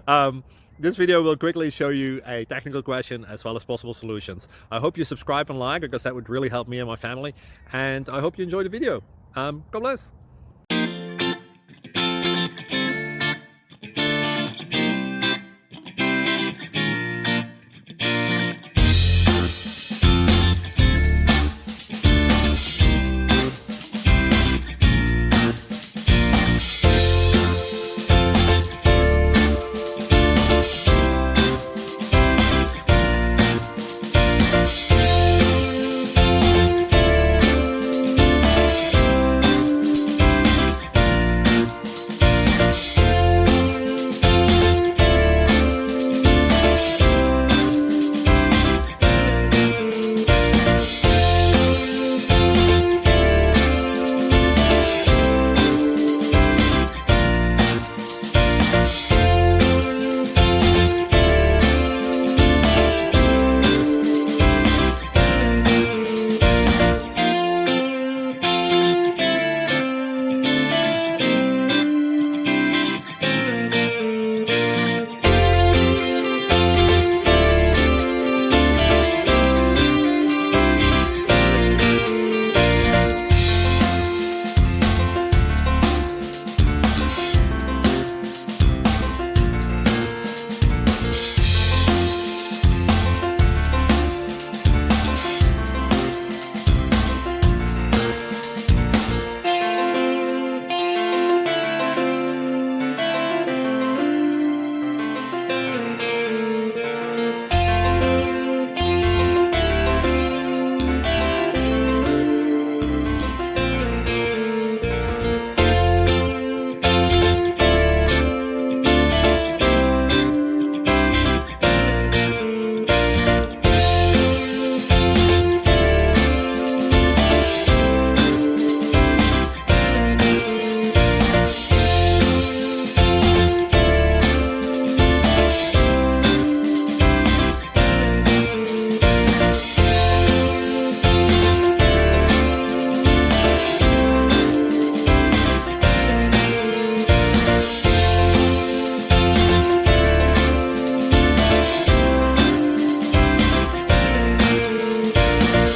um, this video will quickly show you a technical question as well as possible solutions. I hope you subscribe and like because that would really help me and my family. And I hope you enjoy the video. God bless.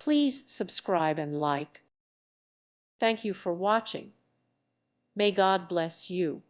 Please subscribe and like. Thank you for watching. May God bless you.